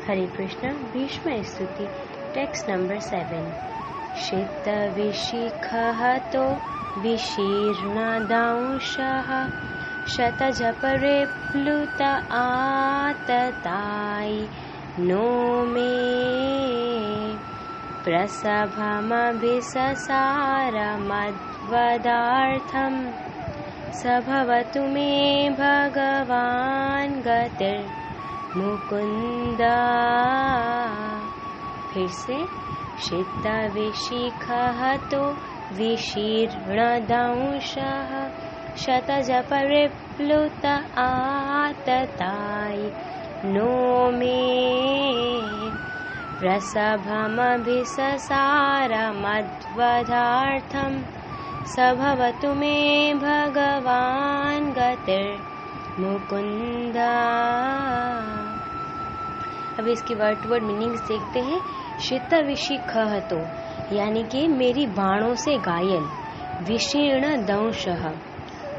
हरे कृष्ण। भीष्म स्तुति text number 7। शितविशिखहतो विशीर्णदंशः शतजपरिप्लुत आततायि no मे प्रसभमभिससारमद्वदार्थम् स भवतु मे भगवान् गतिर्मुकुन्द। फिर से। शितविशिखहतो विशीर्णदंशः शतजपरिप्लुत आततायि नो मे प्रसभमभिससारमद्वदार्थम् स भवतु मे भगवान् गतिर्मुकुन्द। अब इसकी वर्ड टू वर्ड मीनिंग्स देखते हैं। शितविशिखहतो यानी कि मेरी बाणों से घायल, विशीर्ण दंशः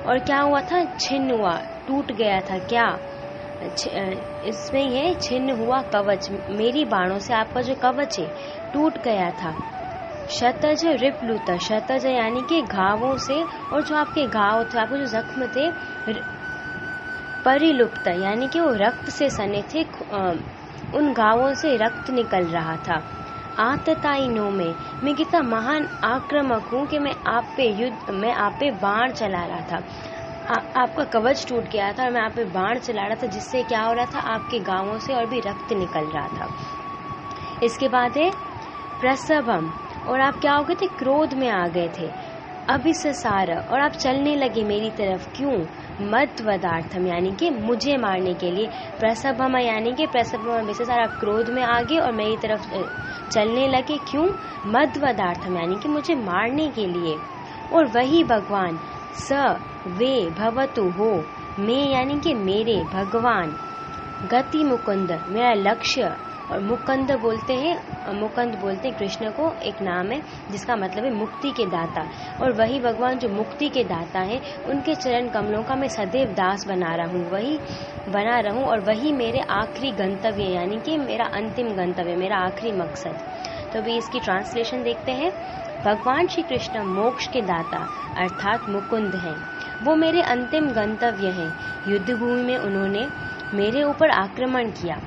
और क्या हुआ था, छिन्न हुआ, टूट गया था। क्या इसमें ये छिन्न हुआ कवच, मेरी बाणों से आपका जो कवच है टूट गया था। शतज रिप्लुत, शतज यानी कि घावों से, और जो आपके घाव थे, आपके जो जख्म थे, परिलुप्त यानी कि वो रक्त से सने थे, उन घावों से रक्त निकल रहा था। आततायि नो में, मैं कितना महान आक्रामक हूँ कि मैं आप पे बाण चला रहा था। आपका कवच टूट गया था और मैं आप पे बाण चला रहा था, जिससे क्या हो रहा था, आपके घावों से और भी रक्त निकल रहा था। इसके बाद है प्रसभम, और आप क्या हो गए थे, क्रोध में आ गए थे। अभिससार, और आप चलने लगे मेरी तरफ। क्यों? मद्वदार्थम यानी कि मुझे मारने के लिए। प्रसभम यानी कि प्रसभम विशेषार, आप क्रोध में आ गए और मेरी तरफ चलने लगे। क्यों? मद्वदार्थम यानी कि मुझे मारने के लिए। और वही भगवान, स वे भवतु हो, मैं यानी कि मेरे भगवान, गति मुकुंद मेरा लक्ष्य, और मुकुंद बोलते हैं कृष्ण को, एक नाम है जिसका मतलब है मुक्ति के दाता। और वही भगवान जो मुक्ति के दाता है, उनके चरण कमलों का मैं सदैव दास बना रहूं और वही मेरे आखिरी गंतव्य यानी कि मेरा अंतिम गंतव्य, मेरा आखिरी मकसद। तो अभी इसकी ट्रांसलेशन देखते हैं। भगवान श्री कृष्ण मोक्ष के दाता अर्थात मुकुंद हैं। वो मेरे अंतिम गंतव्य हैं। युद्ध भूमि में उन्होंने मेरे ऊपर आक्रमण किया।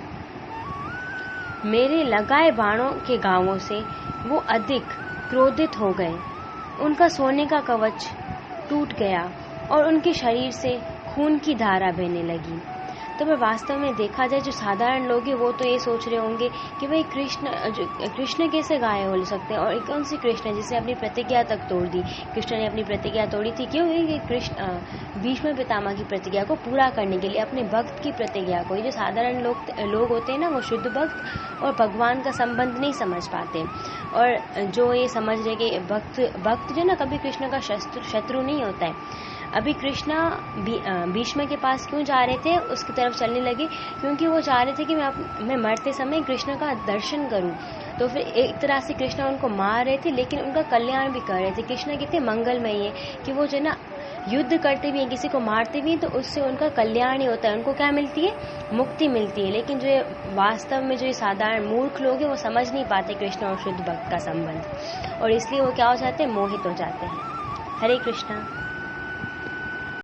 मेरे लगाए बाणों के घावों से वो अधिक क्रोधित हो गए। उनका सोने का कवच टूट गया और उनके शरीर से खून की धारा बहने लगी। तो मैं वास्तव में देखा जाए, जो साधारण लोग हैं वो तो ये सोच रहे होंगे कि भाई कृष्ण कैसे गायब हो सकते हैं, और कौन सी कृष्ण जिसने अपनी प्रतिज्ञा तक तोड़ दी। कृष्ण ने अपनी प्रतिज्ञा तोड़ी थी, क्यों? कि कृष्ण भीष्म पितामह की प्रतिज्ञा को पूरा करने के लिए, अपने भक्त की प्रतिज्ञा को। ये जो साधारण लोग होते हैं ना, वो शुद्ध भक्त और भगवान का संबंध नहीं समझ पाते, और जो ये समझ रहे कि भक्त जो ना कभी कृष्ण का शत्रु नहीं होता है। अभी कृष्णा भीष्म के पास क्यों जा रहे थे, उसकी तरफ चलने लगे, क्योंकि वो चाह रहे थे कि मैं मरते समय कृष्ण का दर्शन करूं। तो फिर एक तरह से कृष्ण उनको मार रहे थे, लेकिन उनका कल्याण भी कर रहे थे। कृष्ण कितने मंगलमय है कि वो जो ना युद्ध करते भी हैं, किसी को मारते भी हैं, तो उससे उनका कल्याण ही होता है। उनको क्या मिलती है? मुक्ति मिलती है। लेकिन जो वास्तव में जो साधारण मूर्ख लोग हैं, वो समझ नहीं पाते कृष्ण और शुद्ध भक्त का संबंध, और इसलिए वो क्या हो जाते हैं, मोहित हो जाते हैं। हरे कृष्णा।